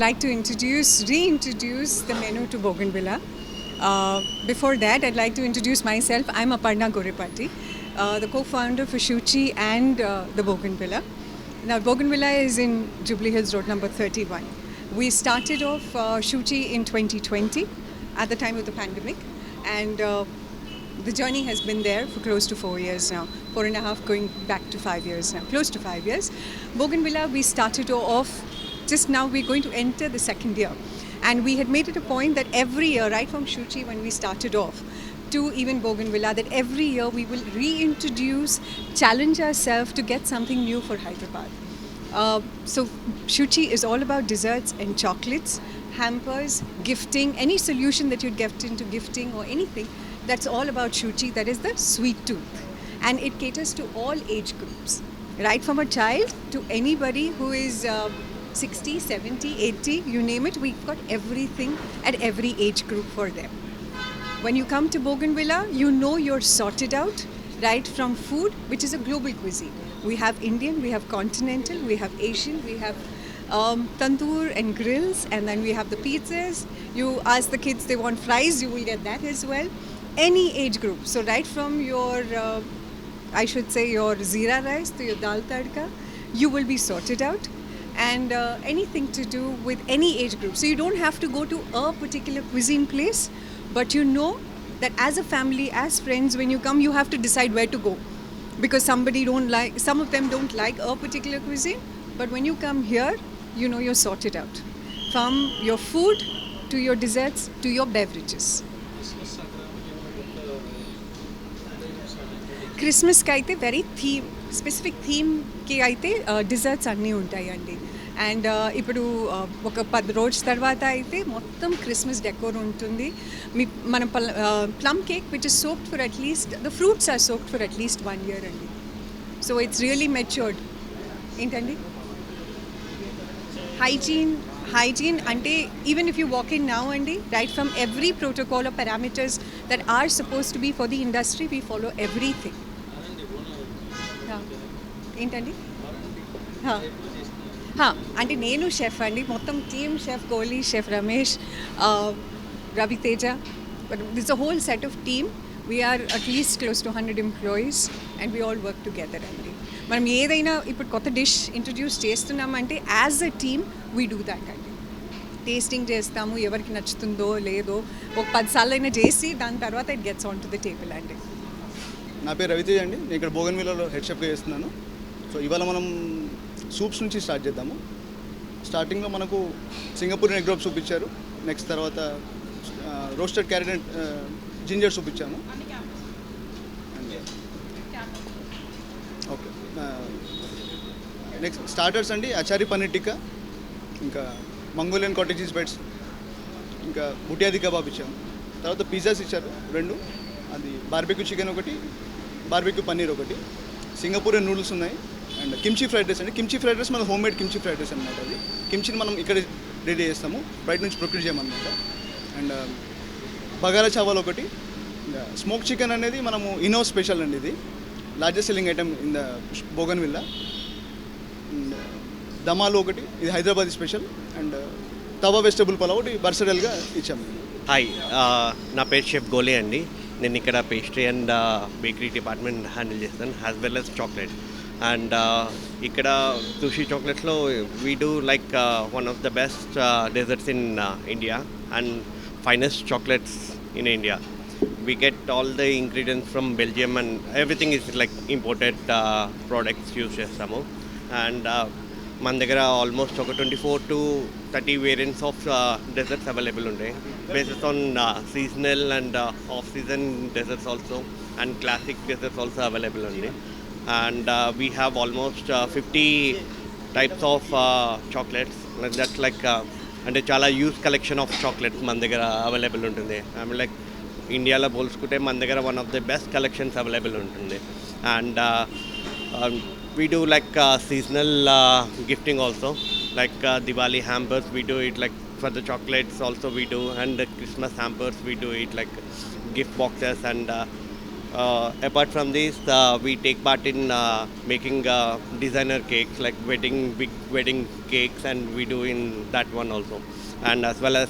like to reintroduce the menu to Bougainvillea. Before that, I'd like to introduce myself. I'm Aparna Gorepati, the co-founder for Shuchi and the Bougainvillea. Now, Bougainvillea is in Jubilee Hills Road number 31. We started off Shuchi in 2020 at the time of the pandemic, and the journey has been there for close to 4 years now, 4.5 going back to 5 years now, close to 5 years. Bougainvillea, we started off, just now we're going to enter the second year. And we had made it a point that every year, right from Shuchi when we started off, to even Bougainvillea, that every year we will reintroduce, challenge ourselves to get something new for Hyderabad. So Shuchi is all about desserts and chocolates, hampers, gifting, any solution that you'd get into gifting or anything, that's all about Shuchi, that is the sweet tooth. And it caters to all age groups, right from a child to anybody who is 60, 70, 80, you name it, we've got everything at every age group for them. When you come to Bougainvillea, you know you're sorted out, right from food, which is a global cuisine. We have Indian, we have continental, we have Asian, we have tandoor and grills, and then we have the pizzas. You ask the kids they want fries, you will get that as well. Any age group. So right from your, I should say your Zira rice to your dal tadka, you will be sorted out. And anything to do with any age group. So you don't have to go to a particular cuisine place, but you know that as a family, as friends, when you come, you have to decide where to go. Because some of them don't like a particular cuisine, but when you come here, you know you're sorted out. From your food, to your desserts, to your beverages. క్రిస్మస్కి అయితే very specific థీమ్కి అయితే desserts అన్నీ ఉంటాయండి. And ఇప్పుడు ఒక 10 రోజుల తర్వాత అయితే మొత్తం క్రిస్మస్ డెకోర్ ఉంటుంది. మనం plum cake which is soaked for at least the fruits are soaked for at least 1 year అండి. So it's really matured. ఏంటండి hygiene అంటే even if you walk in now అండి, right from every protocol or parameters that are supposed to be for the industry, we follow everything. ఏంటండి అంటే నేను chef అండి, మొత్తం team chef Kohli, chef Ramesh, Raviteja, this a whole set of team. We are at least close to 100 employees and we all work together అండి. మనం ఏదైనా ఇప్పుడు కొత్త డిష్ ఇంట్రడ్యూస్ చేస్తున్నామంటే as a team we do that అండి. టేస్టింగ్ చేస్తాము, ఎవరికి నచ్చుతుందో లేదో ఒక 10 సార్లు అయినా చేసి దాని తర్వాత it gets on to the table అండి. నా పేరు రవితేజ్ అండి, నేను ఇక్కడ బోగన్విల్లాలో హెడ్ షెఫ్గా చేస్తున్నాను. సో ఇవాళ మనం సూప్స్ నుంచి స్టార్ట్ చేద్దాము. స్టార్టింగ్లో మనకు సింగపూర్ ఎగ్ రోప్ సూప్ ఇచ్చారు, నెక్స్ట్ తర్వాత roasted carrot and ginger soup ఇచ్చాము. ఓకే, నెక్స్ట్ స్టార్టర్స్ అండి అచారీ పన్నీర్ టిక్కా, ఇంకా మంగోలియన్ కాటేజ్ చీజ్ బైట్స్, ఇంకా బుటియాది కబాబ్ ఇచ్చాము. తర్వాత పిజ్జాస్ ఇచ్చారు 2, అది బార్బెక్యూ చికెన్ ఒకటి, బార్బెక్యూ పన్నీర్ ఒకటి, సింగపూరియన్ నూడిల్స్ ఉన్నాయి, అండ్ కిమ్చి ఫ్రైడ్ రైస్ అండి. కిమ్చి ఫ్రైడ్ రైస్ మన home made kimchi fried rice అనమాట. అది కిమ్చిని మనం ఇక్కడ రెడీ చేస్తాము, బయట నుంచి ప్రొక్యూర్ చేయమన్నమాట. అండ్ బగారా చావల్ ఒకటి, స్మోక్ చికెన్ అనేది మనము ఇనో స్పెషల్ అండి, ఇది largest selling item in the Bougainvillea. And దమాలు ఒకటి, ఇది Hyderabad special. And tawa vegetable pulao ఒకటి బర్సడల్గా ఇచ్చాము. హాయ్, నా పేరు షెఫ్ గోలే అండి. నేను ఇక్కడ pastry and bakery department handle చేస్తాను, as well as chocolate. And ఇక్కడ సుషి చాక్లెట్స్లో we do like one of the best desserts in India and finest chocolates in India. We get all the ingredients from Belgium and everything is like imported products use చేస్తాము. And మన దగ్గర almost ఒక 24 to 30 variants of desserts available ఉంటాయి, based on seasonal and off season desserts also and classic desserts also available ఉంది. And we have almost 50 types of chocolates. That's like అంటే చాలా use collection of chocolates మన దగ్గర available ఉంటుంది. I mean like ఇండియాలో పోల్చుకుంటే మన దగ్గర one of the best collections available ఉంటుంది. And we do like seasonal gifting also, like Diwali hampers we do it, like for the chocolates also we do, and the Christmas hampers we do it, like gift boxes and Apart from this, we take part in making designer cakes like big wedding cakes, and we do in that one also. And as well as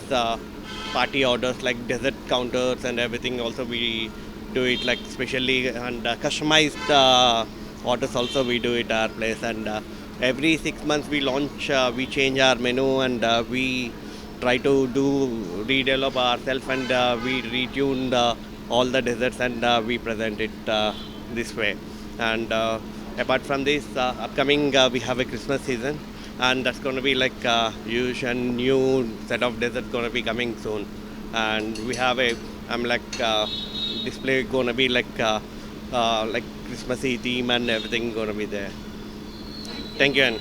party orders like dessert counters and everything. Also, we do it like specially and customized orders. Also, we do it at our place. And every 6 months we launch, we change our menu, and we try to do redevelop ourselves, and we retune all the desserts, and we present it this way. And apart from this, upcoming we have a Christmas season, and that's going to be like huge and new set of desserts going to be coming soon. And we have a display going to be like Christmassy theme, and everything going to be there. Thank you. And